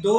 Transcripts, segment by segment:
2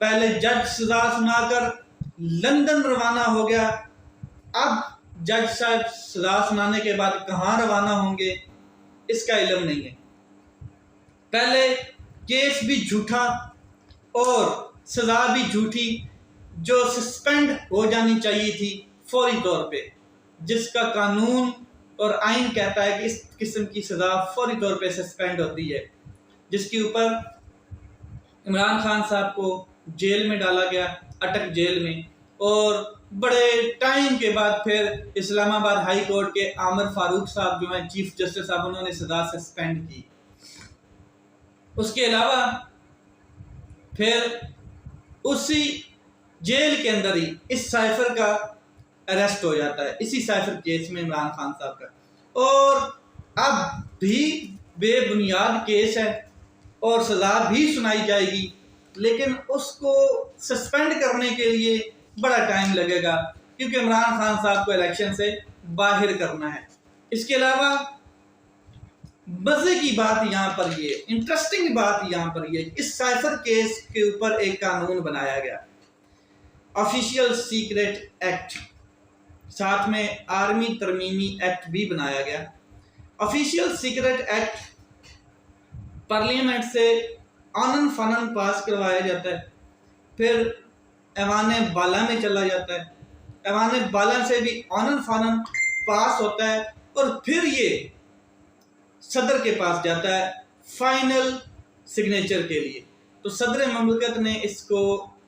پہلے جج سزا سنا کر لندن روانہ ہو گیا، اب جج صاحب سزا سنانے کے بعد کہاں روانہ ہوں گے اس کا علم نہیں ہے۔ پہلے کیس بھی جھوٹا اور سزا بھی جھوٹی، جو سسپینڈ ہو جانی چاہیے تھی فوری طور پہ، جس کا قانون اور آئین کہتا ہے کہ اس قسم کی سزا فوری طور پہ سسپینڈ ہوتی ہے، جس کے اوپر عمران خان صاحب کو جیل میں ڈالا گیا، اٹک جیل میں، اور بڑے ٹائم کے بعد پھر اسلام آباد ہائی کورٹ کے عامر فاروق صاحب جو ہیں چیف جسٹس صاحب، انہوں نے سزا سسپینڈ کی۔ اس کے علاوہ پھر اسی جیل کے اندر ہی اس سائفر کا اریسٹ ہو جاتا ہے، اسی سائفر کیس میں عمران خان صاحب کا، اور اب بھی بے بنیاد کیس ہے اور سزا بھی سنائی جائے گی، لیکن اس کو سسپینڈ کرنے کے لیے بڑا ٹائم لگے گا، کیونکہ عمران خان صاحب کو الیکشن سے باہر کرنا ہے۔ اس کے علاوہ مزے کی بات یہاں پر یہ، انٹرسٹنگ بات یہاں پر یہ، اس سائفر کیس کے اوپر ایک قانون بنایا گیا، آفیشیل سیکریٹ ایکٹ، ساتھ میں آرمی ترمیمی ایکٹ بھی بنایا گیا۔ آفیشیل سیکریٹ ایکٹ پارلیمنٹ سے آنن فانن پاس کروایا جاتا ہے، پھر ایوان بالا میں چلا جاتا ہے، ایوان بالا سے بھی آنن فانن پاس ہوتا ہے، اور پھر یہ صدر کے پاس جاتا ہے فائنل سگنیچر کے لیے۔ تو صدر مملکت نے اس کو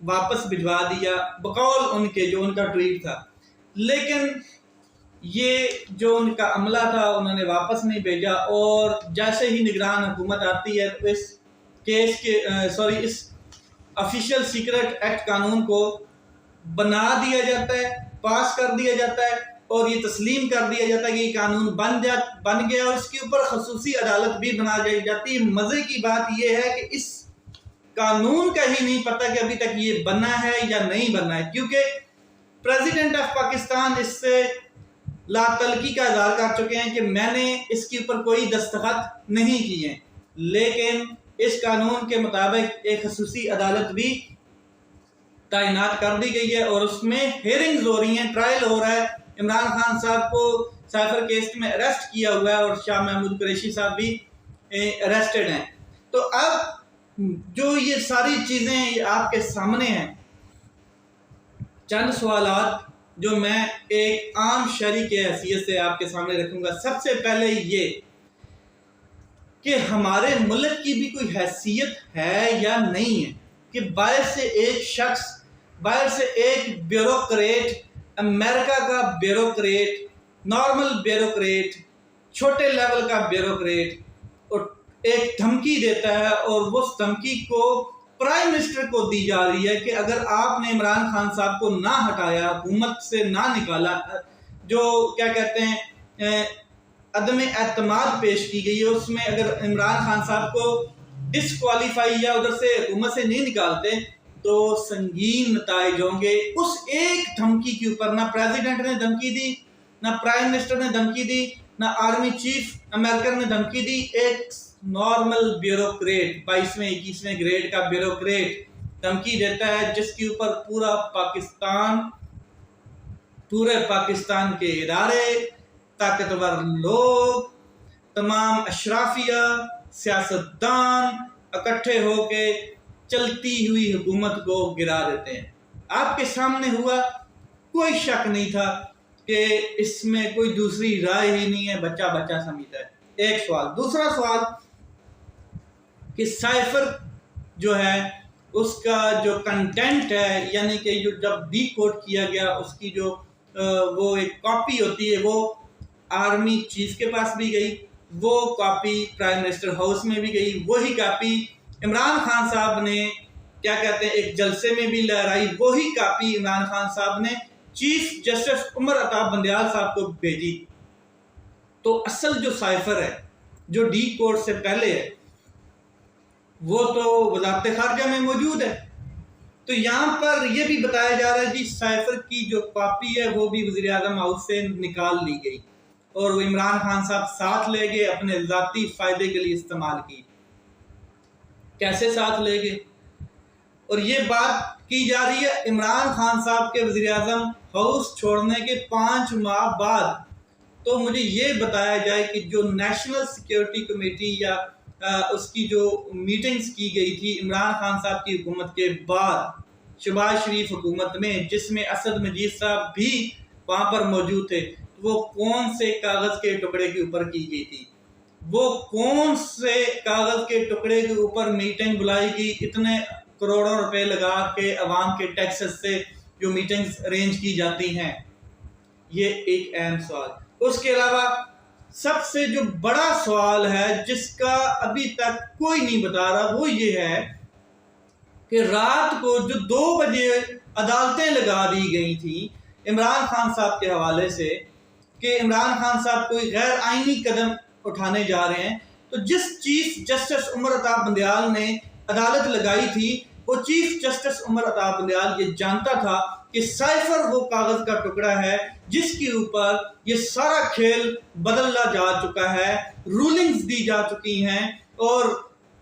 واپس بھجوا دیا بقول ان کے، جو ان کا ٹویٹ تھا، لیکن یہ جو ان کا عملہ تھا انہوں نے واپس نہیں بھیجا، اور جیسے ہی نگران حکومت آتی ہے تو اس کیس کے اس آفیشیل سیکرٹ ایکٹ قانون کو بنا دیا جاتا ہے، پاس کر دیا جاتا ہے، اور یہ تسلیم کر دیا جاتا ہے کہ یہ قانون بن گیا، اور اس کے اوپر خصوصی عدالت بھی بنا جاتی ہے۔ مزے کی بات یہ ہے کہ اس قانون کا ہی نہیں پتہ کہ ابھی تک یہ بنا ہے یا نہیں بنا ہے، کیونکہ پریزیڈنٹ آف پاکستان اس سے لا تلقی کا اظہار کر چکے ہیں کہ میں نے اس کے اوپر کوئی دستخط نہیں کیے ہیں، لیکن اس قانون کے مطابق ایک خصوصی عدالت بھی تعینات کر دی گئی ہے، اور اس میں ہیئرنگز ہو رہی ہیں، ٹرائل ہو رہا ہے۔ عمران خان صاحب کو سائفر کیس میں اریسٹ کیا ہوا ہے، اور شاہ محمود قریشی صاحب بھی اریسٹڈ ہیں۔ تو اب جو یہ ساری چیزیں آپ کے سامنے ہیں، چند سوالات جو میں ایک عام شہری کے حیثیت سے آپ کے سامنے رکھوں گا۔ سب سے پہلے یہ کہ ہمارے ملک کی بھی کوئی حیثیت ہے یا نہیں ہے کہ باہر سے ایک شخص، باہر سے ایک بیوروکریٹ، امریکہ کا بیوروکریٹ، نارمل بیوروکریٹ، چھوٹے لیول کا بیوروکریٹ، اور ایک دھمکی دیتا ہے، اور وہ دھمکی کو پرائم منسٹر کو دی جا رہی ہے کہ اگر آپ نے عمران خان صاحب کو نہ ہٹایا، حکومت سے نہ نکالا، جو کیا کہتے ہیں عدم اعتماد پیش کی گئی ہے، اس میں اگر عمران خان صاحب کو ڈسکوالیفائی یا ادھر سے حکومت سے نہیں نکالتے تو سنگین نتائج ہوں گے۔ اس ایک دھمکی کے اوپر نہ پریزیڈنٹ نے دھمکی دی، نہ پرائم منسٹر نے دھمکی دی، نہ آرمی چیف امریکن نے دھمکی دی، ایک نارمل بیوروکریٹ، 22ویں 21ویں گریڈ کا بیوروکریٹ دھمکی دیتا ہے، جس کے اوپر پورے پاکستان کے ادارے، طاقتور لوگ، تمام اشرافیہ، سیاستدان اکٹھے ہو کے چلتی ہوئی حکومت کو گرا دیتے ہیں۔ آپ کے سامنے ہوا، کوئی شک نہیں تھا کہ اس میں کوئی دوسری رائے ہی نہیں ہے، بچہ بچہ سمجھتا ہے۔ ایک سوال۔ دوسرا سوال کہ سائفر جو ہے اس کا جو کنٹینٹ ہے، یعنی کہ جو جب ڈی کوڈ کیا گیا اس کی جو وہ ایک کاپی ہوتی ہے، وہ آرمی چیف کے پاس بھی گئی، وہ کاپی پرائم منسٹر ہاؤس میں بھی گئی، وہی کاپی عمران خان صاحب نے کیا کہتے ہیں ایک جلسے میں بھی لہرائی، وہی کاپی عمران خان صاحب نے چیف جسٹس عمر عطا بندیال صاحب کو بھیجی۔ تو اصل جو سائفر ہے، جو ڈی کوڈ سے پہلے ہے، وہ تو وزارت خارجہ میں موجود ہے۔ تو یہاں پر یہ بھی بتایا جا رہا ہے جی سائفر کی جو کاپی ہے وہ بھی وزیر اعظم ہاؤس سے نکال لی گئی، اور وہ عمران خان صاحب ساتھ لے گئے، اپنے ذاتی فائدے کے لیے استعمال کی۔ کیسے ساتھ لے گئے؟ اور یہ بات کی جا رہی ہے عمران خان صاحب کے وزیر اعظم ہاؤس چھوڑنے کے 5 ماہ بعد۔ تو مجھے یہ بتایا جائے کہ جو نیشنل سیکیورٹی کمیٹی یا اس کی جو میٹنگز کی گئی تھی عمران خان صاحب کی حکومت کے بعد شہباز شریف حکومت میں، جس میں اسد مجید صاحب بھی وہاں پر موجود تھے، وہ کون سے کاغذ کے ٹکڑے کے اوپر کی گئی تھی؟ وہ کون سے کاغذ کے ٹکڑے کے اوپر میٹنگ بلائی گئی؟ اتنے کروڑوں روپے لگا کے عوام کے ٹیکسز سے جو میٹنگز ارینج کی جاتی ہیں، یہ ایک اہم سوال۔ اس کے علاوہ سب سے جو بڑا سوال ہے جس کا ابھی تک کوئی نہیں بتا رہا، وہ یہ ہے کہ رات کو جو 2 بجے عدالتیں لگا دی گئی تھیں عمران خان صاحب کے حوالے سے کہ عمران خان صاحب کوئی غیر آئینی قدم اٹھانے جا رہے ہیں، تو جس چیف جسٹس عمر عطا بندیال نے عدالت لگائی تھی، وہ چیف جسٹس عمر عطا بندیال یہ جانتا تھا کہ سائفر وہ کاغذ کا ٹکڑا ہے جس کے اوپر یہ سارا کھیل بدلا جا چکا ہے، رولنگز دی جا چکی ہیں اور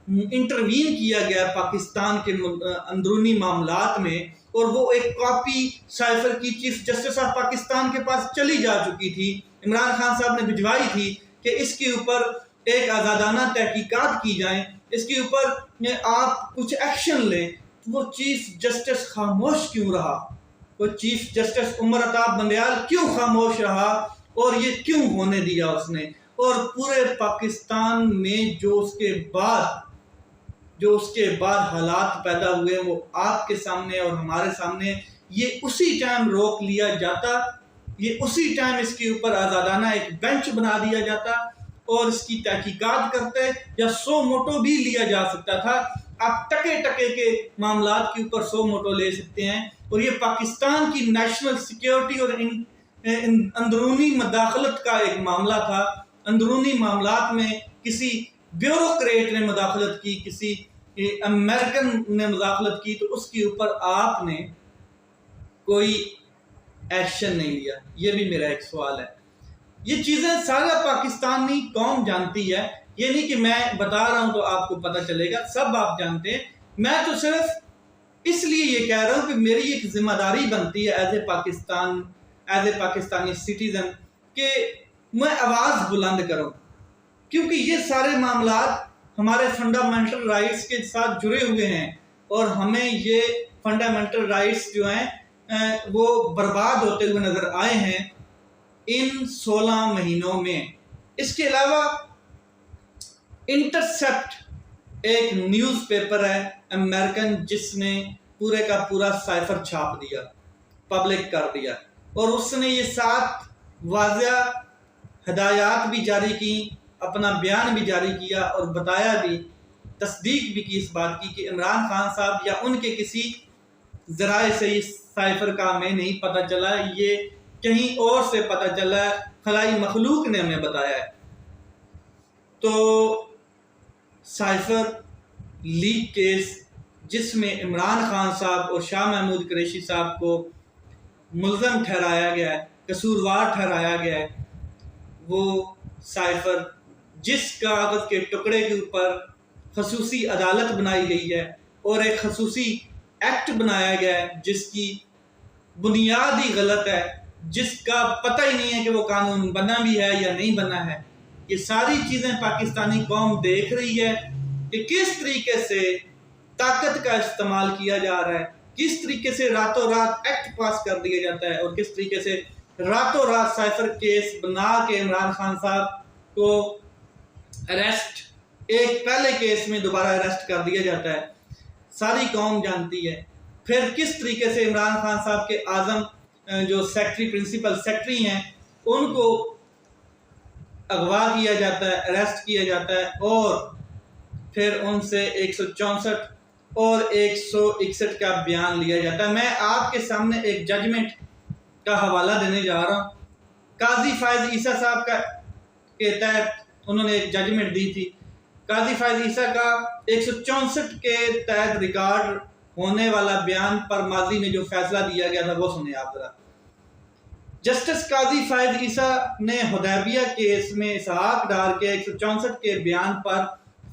انٹروین کیا گیا پاکستان کے اندرونی معاملات میں، اور وہ ایک کاپی سائفر کی چیف جسٹس آف پاکستان کے پاس چلی جا چکی تھی، عمران خان صاحب نے بھجوائی تھی کہ اس کے اوپر ایک آزادانہ تحقیقات کی جائیں، اس کے اوپر آپ کچھ ایکشن لیں۔ وہ چیف جسٹس خاموش کیوں رہا؟ وہ چیف جسٹس عمر عطا بندیال کیوں خاموش رہا اور یہ کیوں ہونے دیا اس نے؟ اور پورے پاکستان میں جو اس کے بعد حالات پیدا ہوئے وہ آپ کے سامنے اور ہمارے سامنے، یہ اسی ٹائم روک لیا جاتا، یہ اسی ٹائم اس کے اوپر آزادانہ ایک بینچ بنا دیا جاتا اور اس کی تحقیقات کرتے، یا 100 موٹو بھی لیا جا سکتا تھا۔ آپ ٹکے کے معاملات کے اوپر 100 موٹو لے سکتے ہیں، اور یہ پاکستان کی نیشنل سیکیورٹی اور اندرونی مداخلت کا ایک معاملہ تھا۔ اندرونی معاملات میں کسی بیوروکریٹ نے مداخلت کی، کسی امریکن نے مداخلت کی، تو اس کے اوپر آپ نے کوئی ایکشن نہیں لیا۔ یہ بھی میرا ایک سوال ہے۔ یہ چیزیں سارا پاکستانی قوم جانتی ہے، یہ نہیں کہ میں بتا رہا ہوں تو آپ کو پتہ چلے گا، سب آپ جانتے ہیں۔ میں تو صرف اس لیے یہ کہہ رہا ہوں کہ میری ایک ذمہ داری بنتی ہے ایز اے پاکستانی سٹیزن کہ میں آواز بلند کروں، کیونکہ یہ سارے معاملات ہمارے فنڈامنٹل رائٹس کے ساتھ جڑے ہوئے ہیں، اور ہمیں یہ فنڈامنٹل رائٹس جو ہیں وہ برباد ہوتے ہوئے نظر آئے ہیں ان 16 مہینوں میں۔ اس کے علاوہ انٹرسیپٹ ایک نیوز پیپر ہے امریکن، جس نے پورے کا پورا سائفر چھاپ دیا، پبلک کر دیا، اور اس نے یہ 7 واضح ہدایات بھی جاری کی، اپنا بیان بھی جاری کیا، اور بتایا بھی، تصدیق بھی کی اس بات کی کہ عمران خان صاحب یا ان کے کسی ذرائع سے اس سائفر کا ہمیں نہیں پتہ چلا، یہ کہیں اور سے پتہ چلا ہے، خلائی مخلوق نے ہمیں بتایا ہے۔ تو سائفر لیک کیس جس میں عمران خان صاحب اور شاہ محمود قریشی صاحب کو ملزم ٹھہرایا گیا ہے، قصوروار ٹھہرایا گیا ہے، وہ سائفر جس کاغذ کے ٹکڑے کے اوپر خصوصی عدالت بنائی گئی ہے اور ایک خصوصی ایکٹ بنایا گیا ہے جس کی بنیاد ہی غلط ہے، جس کا پتہ ہی نہیں ہے کہ وہ قانون بنا بھی ہے یا نہیں بنا ہے، یہ ساری چیزیں پاکستانی قوم دیکھ رہی ہے کہ کس طریقے سے طاقت کا استعمال کیا جا رہا ہے، کس طریقے سے راتوں رات ایکٹ پاس کر دیا جاتا ہے، اور کس طریقے سے راتوں رات سائفر کیس بنا کے عمران خان صاحب کو اریسٹ، ایک پہلے کیس میں دوبارہ اریسٹ کر دیا جاتا ہے۔ ساری قوم جانتی ہے۔ پھر کس طریقے سے عمران خان صاحب کے اعظم جو سیکٹری، پرنسپل سیکٹری ہیں، ان کو اغوا کیا جاتا ہے، اریسٹ کیا جاتا ہے، اور پھر ان سے 164 اور 161 کا بیان لیا جاتا ہے۔ میں آپ کے سامنے ایک ججمنٹ کا حوالہ دینے جا رہا ہوں۔ قاضی فائز عیسیٰ صاحب کے تحت انہوں نے ایک ججمنٹ دی تھی۔ قاضی فائز عیسیٰ کا 164 کے تحت ریکارڈ ہونے والا بیان پر ماضی میں جو فیصلہ دیا گیا تھا وہ سنیں آپ ذرا۔ جسٹس قاضی فائز عیسیٰ نے حدیبیہ کیس میں اسحاق ڈار کے 164 کے بیان پر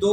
2